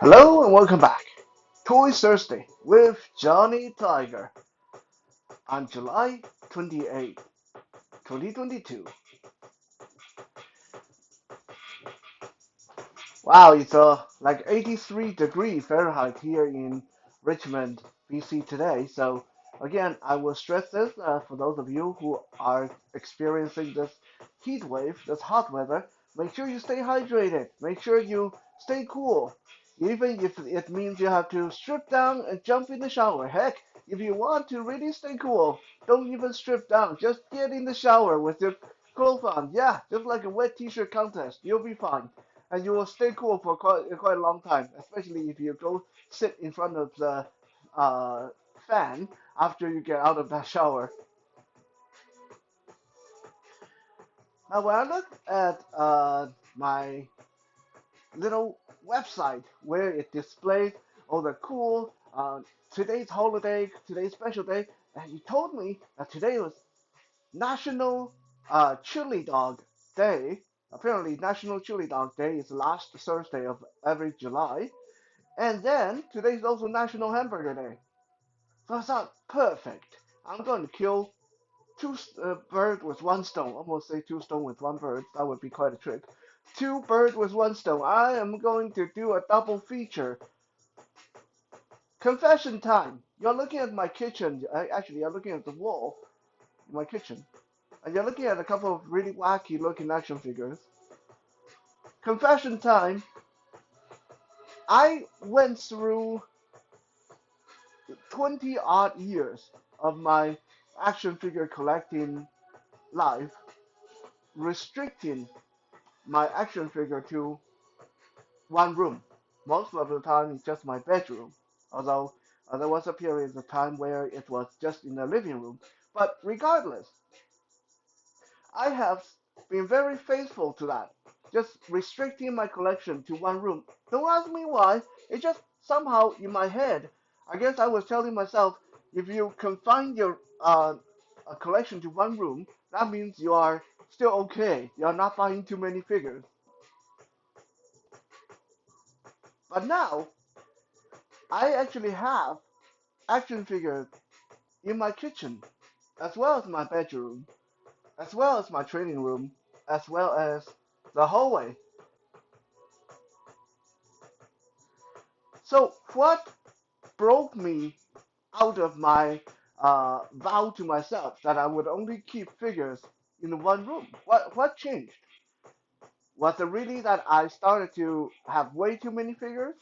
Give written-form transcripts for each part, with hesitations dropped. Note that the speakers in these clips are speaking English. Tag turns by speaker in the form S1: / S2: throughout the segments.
S1: Hello and welcome back. Toy Thursday with Johnny Tiger on July 28, 2022. Wow, it's like 83 degrees Fahrenheit here in Richmond, BC today. So again, I will stress this for those of you who are experiencing this heat wave, this hot weather. Make sure you stay hydrated. Make sure you stay cool. Even if it means you have to strip down and jump in the shower. Heck, if you want to really stay cool, don't even strip down. Just get in the shower with your clothes on. Yeah, just like a wet t-shirt contest. You'll be fine and you will stay cool for quite a long time, especially if you go sit in front of the uh, fan after you get out of that shower. Now, when I look at my little website where it displays all the cool today's holiday, today's special day, and it told me that today was National Chili Dog Day. Apparently, National Chili Dog Day is the last Thursday of every July. And then today's also National Hamburger Day. So I thought, perfect. I'm going to kill two birds with one stone. Almost say two stone with one bird. That would be quite a trick. Two birds with one stone. I am going to do a double feature. Confession time. You're looking at my kitchen. Actually, you're looking at the wall in my kitchen. And you're looking at a couple of really wacky looking action figures. Confession time. I went through 20 odd years of my action figure collecting life, restricting my action figure to one room. Most of the time, it's just my bedroom, although there was a period of time where it was just in the living room. But regardless, I have been very faithful to that, just restricting my collection to one room. Don't ask me why, it's just somehow in my head. I guess I was telling myself, if you confine your a collection to one room, that means you are still okay. You are not buying too many figures. But now, I actually have action figures in my kitchen, as well as my bedroom, as well as my training room, as well as the hallway. So what broke me out of my vow to myself that I would only keep figures in one room? What changed? Was it really that I started to have way too many figures?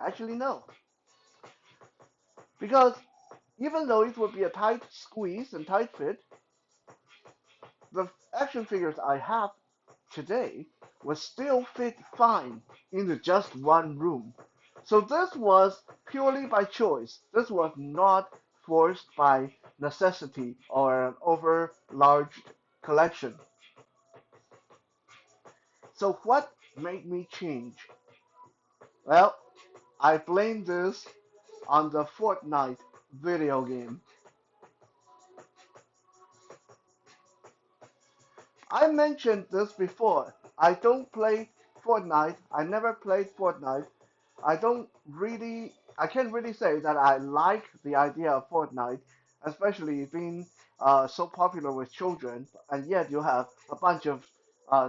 S1: Actually, no. Because even though it would be a tight squeeze and tight fit, the action figures I have today would still fit fine into just one room. So this was purely by choice. This was not forced by necessity or an over large collection. So what made me change? Well, I blame this on the Fortnite video game. I mentioned this before. I don't play Fortnite. I never played Fortnite. I can't really say that I like the idea of Fortnite, especially being so popular with children, and yet you have a bunch of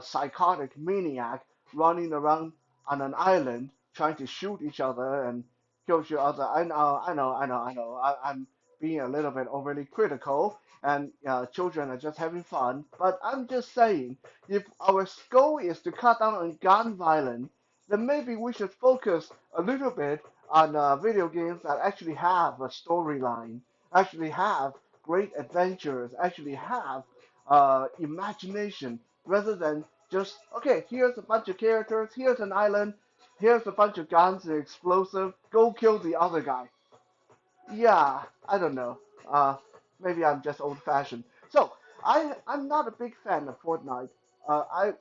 S1: psychotic maniac running around on an island trying to shoot each other and kill each other. I'm being a little bit overly critical, and children are just having fun. But I'm just saying, if our goal is to cut down on gun violence, then maybe we should focus a little bit on video games that actually have a storyline, actually have great adventures, actually have imagination, rather than just, okay, here's a bunch of characters, here's an island, here's a bunch of guns and explosive, go kill the other guy. Yeah, I don't know. Uh, Maybe I'm just old-fashioned. So I'm not a big fan of Fortnite. I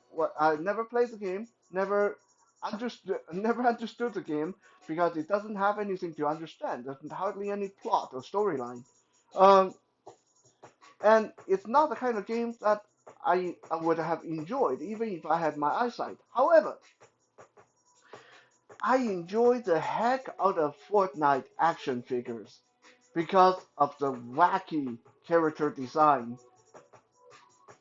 S1: never played the game, never understood the game because it doesn't have anything to understand. There's hardly any plot or storyline. Um, and it's not the kind of game that I would have enjoyed even if I had my eyesight. However, I enjoy the heck out of Fortnite action figures because of the wacky character design.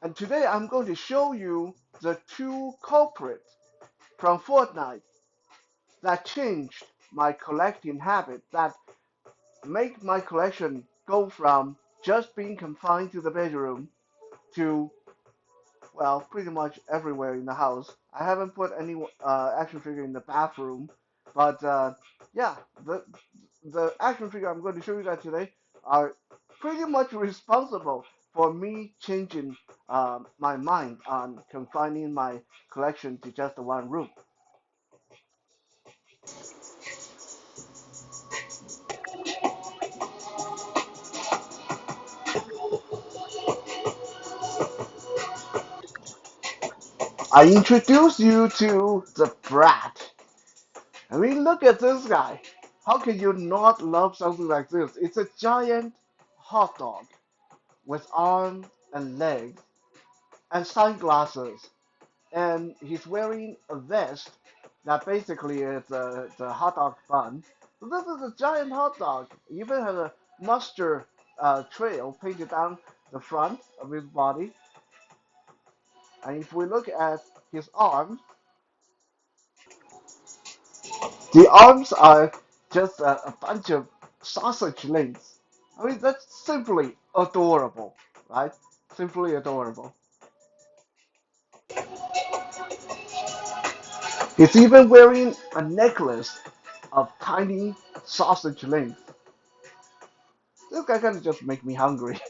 S1: And today I'm going to show you the two culprits from Fortnite that changed my collecting habit, that make my collection go from just being confined to the bedroom to, well, pretty much everywhere in the house. I haven't put any action figure in the bathroom, but yeah, the the action figure I'm going to show you guys today are pretty much responsible for me changing my mind on confining my collection to just one room. I introduce you to the Brat. I mean, look at this guy. How can you not love something like this? It's a giant hot dog with arms and legs and sunglasses, and he's wearing a vest that basically is the hot dog bun. So this is a giant hot dog. He even has a mustard trail painted down the front of his body. And if we look at his arms, the arms are just a bunch of sausage links. I mean, that's simply adorable, right? Simply adorable. He's even wearing a necklace of tiny sausage links. This guy kind of just make me hungry.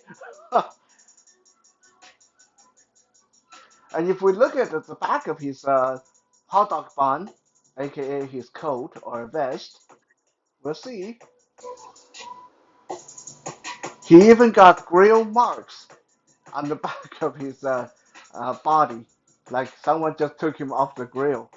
S1: And if we look at the back of his hot dog bun, aka his coat or vest, we'll see he even got grill marks on the back of his body, like someone just took him off the grill.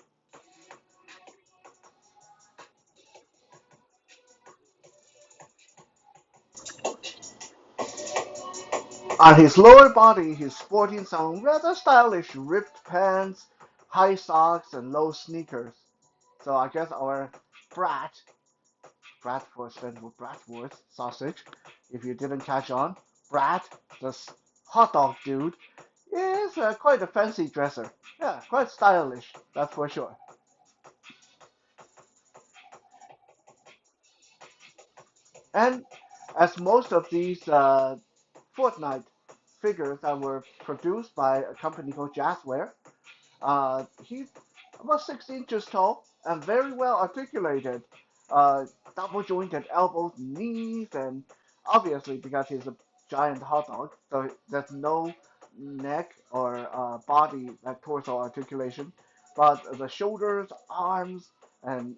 S1: On his lower body, he's sporting some rather stylish ripped pants, high socks, and low sneakers. So I guess our brat, Bratwurst stands for Bratwurst sausage. If you didn't catch on, Brat, this hot dog dude, is quite a fancy dresser. Yeah, quite stylish, that's for sure. And as most of these Fortnite figures that were produced by a company called Jazwares, he's about 6 inches tall and very well articulated. Uh, Double jointed elbows, knees, and obviously because he's a giant hot dog, so there's no neck or body like torso articulation. But the shoulders, arms, and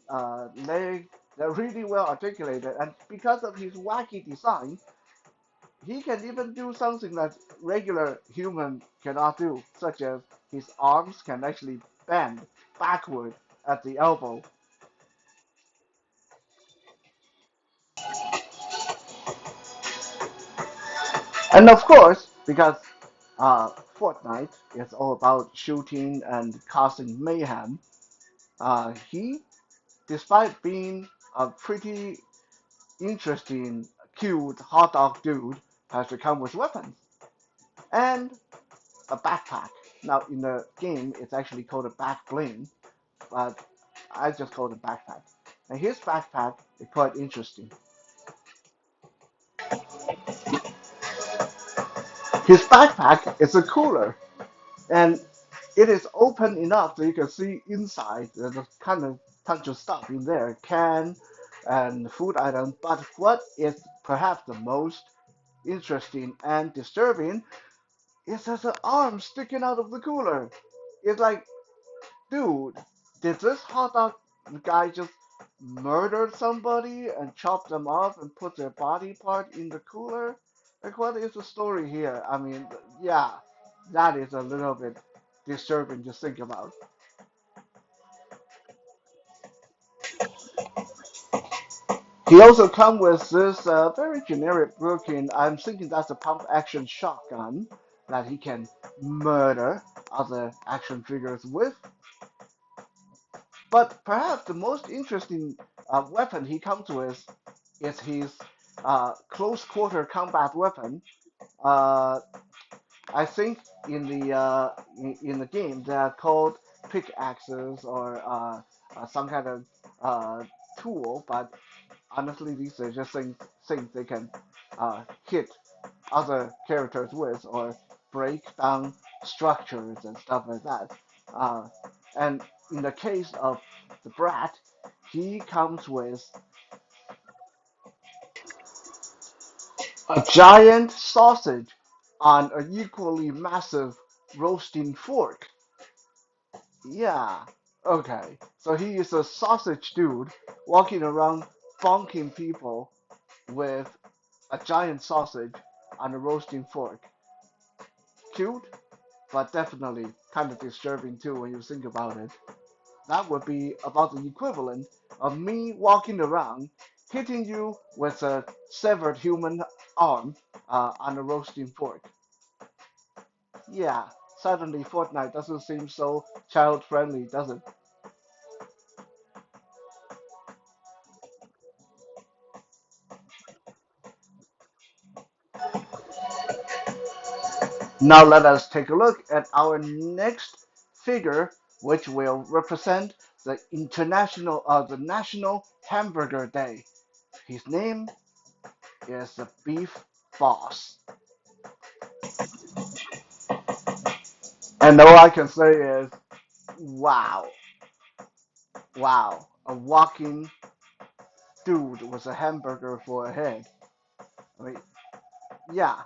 S1: legs, they're really well articulated. And because of his wacky design, he can even do something that regular human cannot do, such as his arms can actually bend backward at the elbow. And of course, because Fortnite is all about shooting and causing mayhem, he, despite being a pretty interesting, cute hot dog dude, has to come with weapons and a backpack. Now, in the game, it's actually called a back bling, but I just call it backpack. And his backpack is quite interesting. His backpack is a cooler, and it is open enough so you can see inside. There's a kind of bunch of stuff in there, can and food items. But what is perhaps the most interesting and disturbing is there's an arm sticking out of the cooler. It's like, dude, did this hot dog guy just murder somebody and chop them up and put their body part in the cooler? Like, what is the story here? I mean, yeah, that is a little bit disturbing to think about. He also come with this very generic looking, I'm thinking that's a pump action shotgun that he can murder other action figures with. But perhaps the most interesting weapon he comes with is his close quarter combat weapon. Uh, I think in the game they are called pickaxes or some kind of uh, tool, but honestly, these are just things they can hit other characters with or break down structures and stuff like that. Uh, and in the case of the Brat, he comes with a giant sausage on an equally massive roasting fork. Yeah, okay. So he is a sausage dude walking around bonking people with a giant sausage on a roasting fork. Cute, but definitely kind of disturbing too when you think about it. That would be about the equivalent of me walking around hitting you with a severed human arm on a roasting fork. Yeah, suddenly Fortnite doesn't seem so child friendly, does it? Now let us take a look at our next figure, which will represent the National Hamburger Day. His name is the Beef Boss. And all I can say is, wow, wow, a walking dude with a hamburger for a head. I mean, yeah.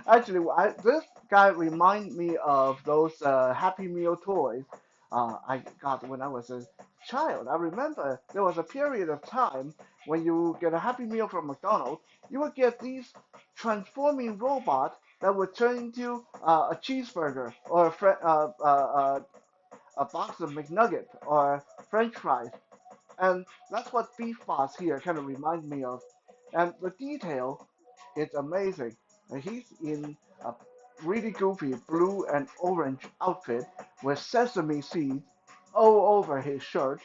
S1: Actually, this guy remind me of those Happy Meal toys I got when I was a child. I remember there was a period of time when you get a Happy Meal from McDonald's, you would get these transforming robot that would turn into a cheeseburger or a box of McNugget or French fries. And that's what Beef Boss here kind of reminds me of. And the detail is amazing. And he's in a really goofy blue and orange outfit with sesame seeds all over his shirt.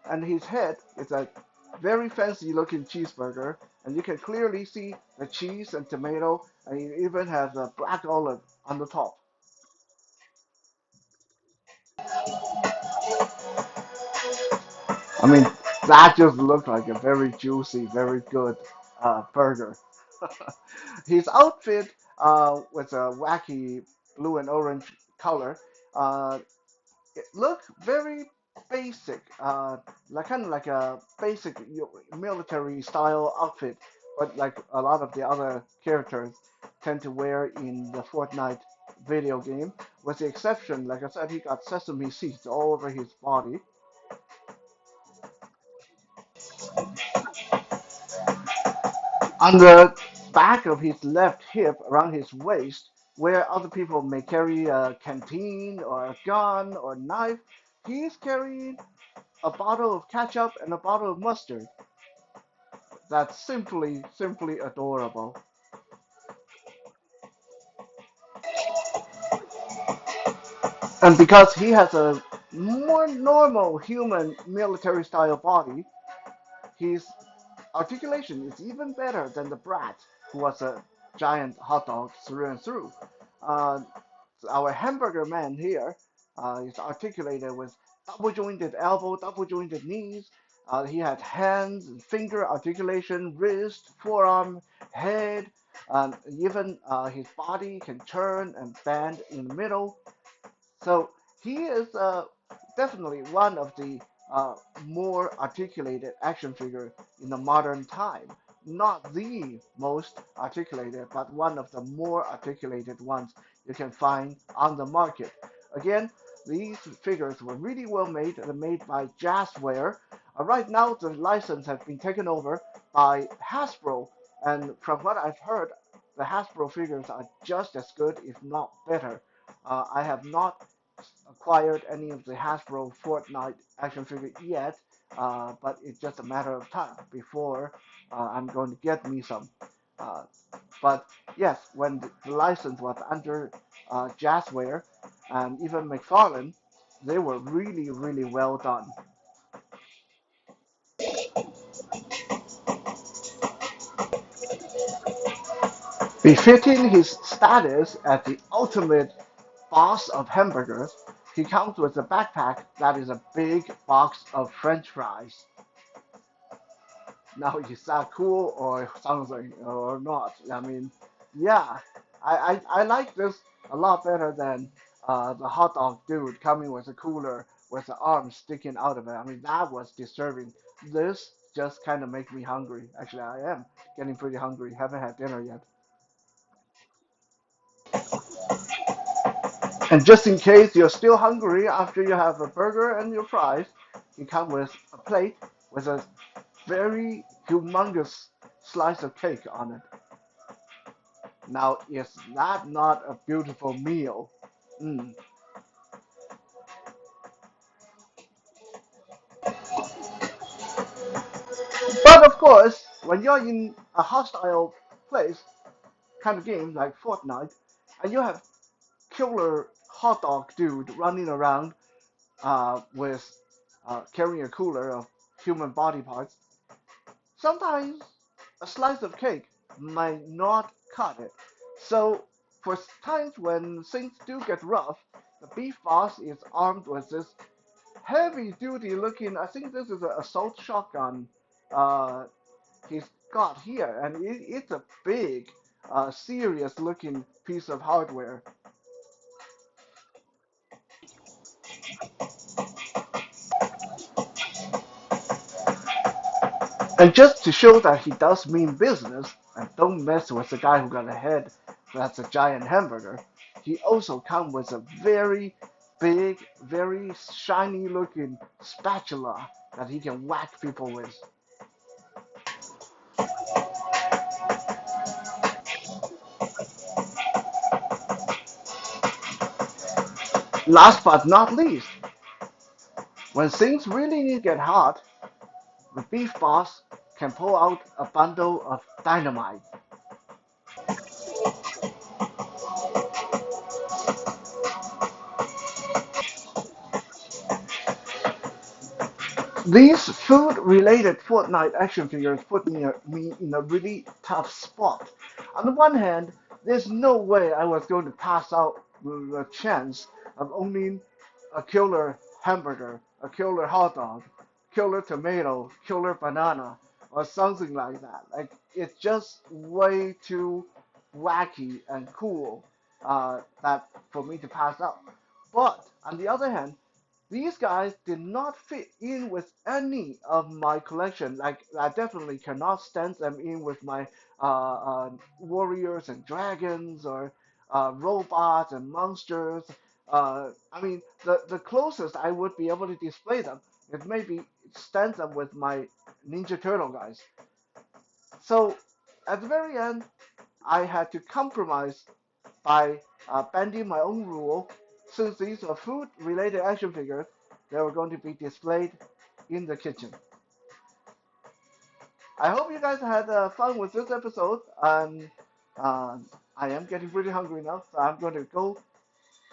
S1: And his head is a very fancy looking cheeseburger. And you can clearly see the cheese and tomato. And he even has a black olive on the top. I mean, that just looked like a very juicy, very good burger. His outfit with a wacky blue and orange color, uh, it looked very basic, like kind of like a basic military style outfit, but like a lot of the other characters tend to wear in the Fortnite video game, with the exception, like I said, he got sesame seeds all over his body. On the back of his left hip, around his waist, where other people may carry a canteen or a gun or knife, he's carrying a bottle of ketchup and a bottle of mustard. That's simply adorable. And because he has a more normal human military style body, his articulation is even better than the Brat, who was a giant hot dog through and through. Uh, our hamburger man here is articulated with double jointed elbow, double jointed knees. He had hands and finger articulation, wrist, forearm, head, and even his body can turn and bend in the middle. So he is definitely one of the uh, more articulated action figure in the modern time. Not the most articulated, but one of the more articulated ones you can find on the market. Again, these figures were really well made. They're made by Jazwares. Right now, the license has been taken over by Hasbro, and from what I've heard, the Hasbro figures are just as good, if not better. I have not acquired any of the Hasbro Fortnite action figure yet, but it's just a matter of time before I'm going to get me some. Uh, but yes, when the license was under Jazzware and even McFarlane, They were really, really well done. Befitting his status as the ultimate boss of hamburgers, he comes with a backpack that is a big box of French fries. Now, is that cool or something or not? I mean, yeah, I like this a lot better than the hot dog dude coming with a cooler with the arm sticking out of it. I mean, that was disturbing. This just kind of makes me hungry. Actually, I am getting pretty hungry. Haven't had dinner yet. And just in case you're still hungry after you have a burger and your fries, you come with a plate with a very humongous slice of cake on it. Now, is that not a beautiful meal? Mm. But of course, when you're in a hostile place, kind of game like Fortnite, and you have killer hot dog dude running around with carrying a cooler of human body parts, sometimes a slice of cake might not cut it. So, for times when things do get rough, the beef boss is armed with this heavy duty looking, I think this is an assault shotgun uh, he's got here, and it's a big, serious looking piece of hardware. And just to show that he does mean business and don't mess with the guy who got a head that's a giant hamburger, he also comes with a very big, very shiny looking spatula that he can whack people with. Last but not least, when things really need to get hot, the beef boss can pull out a bundle of dynamite. These food-related Fortnite action figures put me in a really tough spot. On the one hand, there's no way I was going to pass out the chance of owning a killer hamburger, a killer hot dog, killer tomato, killer banana, or something like that. Like it's just way too wacky and cool that for me to pass up. But on the other hand, these guys did not fit in with any of my collection. Like I definitely cannot stand them in with my warriors and dragons or robots and monsters. I mean, the closest I would be able to display them is maybe stand them with my Ninja Turtle guys. So at the very end, I had to compromise by bending my own rule. Since these are food-related action figures, they were going to be displayed in the kitchen. I hope you guys had fun with this episode, and uh, I am getting pretty hungry now, so I'm going to go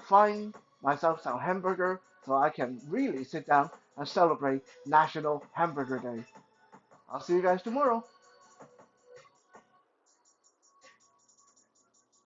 S1: find myself some hamburger so I can really sit down and celebrate National Hamburger Day. I'll see you guys tomorrow.